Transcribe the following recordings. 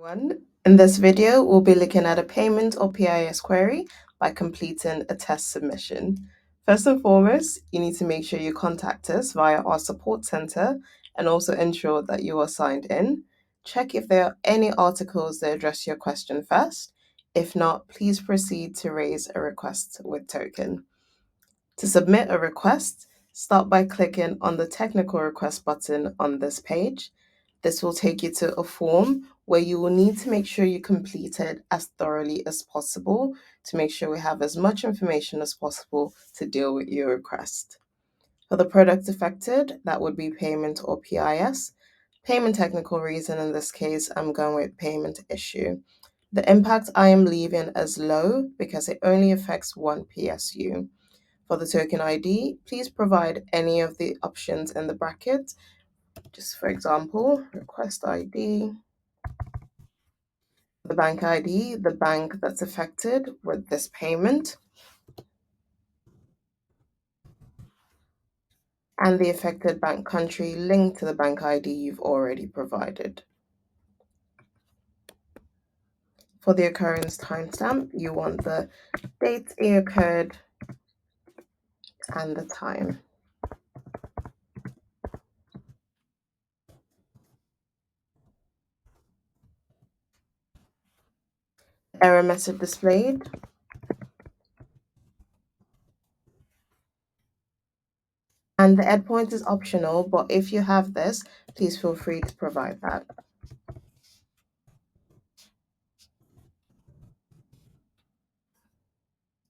Everyone. In this video, we'll be looking at a payment or PIS query by completing a test submission. First and foremost, you need to make sure you contact us via our support center and also ensure that you are signed in. Check if there are any articles that address your question first. If not, please proceed to raise a request with token. To submit a request, start by clicking on the technical request button on this page. This will take you to a form where you will need to make sure you complete it as thoroughly as possible to make sure we have as much information as possible to deal with your request. For the product affected, that would be payment or PIS. Payment technical reason in this case, I'm going with payment issue. The impact I am leaving as low because it only affects one PSU. For the token ID, please provide any of the options in the bracket. Just for example, request ID, the bank ID, the bank that's affected with this payment, and the affected bank country linked to the bank ID you've already provided. For the occurrence timestamp, you want the date it occurred and the time. Error message displayed. And the endpoint is optional, but if you have this, please feel free to provide that.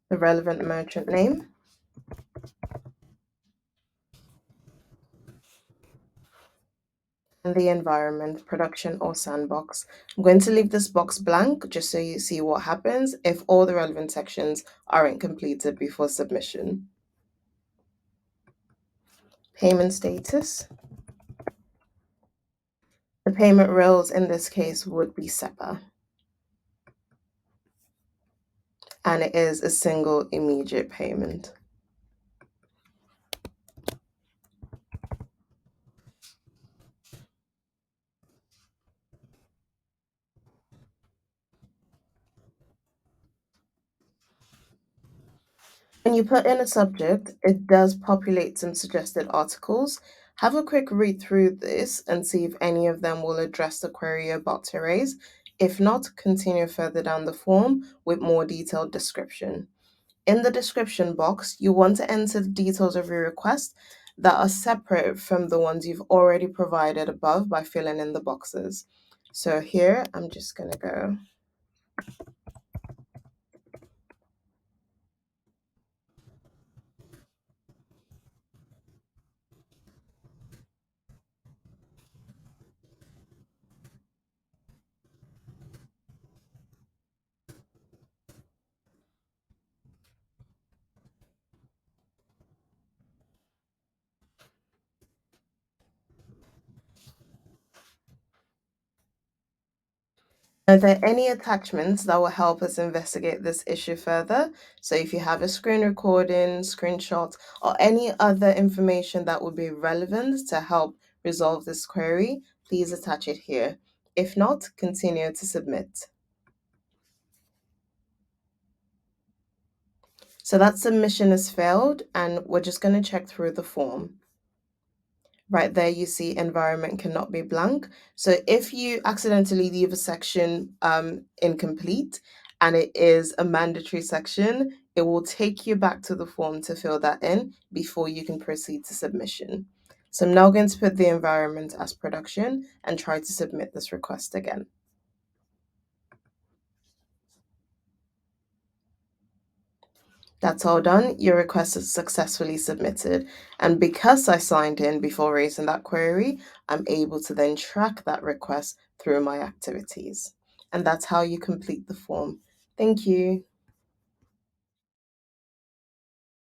The relevant merchant name. And the environment, production or sandbox. I'm going to leave this box blank just so you see what happens if all the relevant sections aren't completed before submission. Payment status. The payment rails in this case would be SEPA. And it is a single immediate payment. When you put in a subject, it does populate some suggested articles. Have a quick read through this and see if any of them will address the query you're about to raise. If not, continue further down the form with more detailed description. In the description box, you want to enter the details of your request that are separate from the ones you've already provided above by filling in the boxes. So here, I'm just going to go. Are there any attachments that will help us investigate this issue further? So if you have a screen recording, screenshot, or any other information that would be relevant to help resolve this query, please attach it here. If not, continue to submit. So that submission has failed, and we're just going to check through the form. Right there, you see environment cannot be blank. So if you accidentally leave a section incomplete and it is a mandatory section, it will take you back to the form to fill that in before you can proceed to submission. So I'm now going to put the environment as production and try to submit this request again. That's all done. Your request is successfully submitted. And because I signed in before raising that query, I'm able to then track that request through my activities. And that's how you complete the form. Thank you.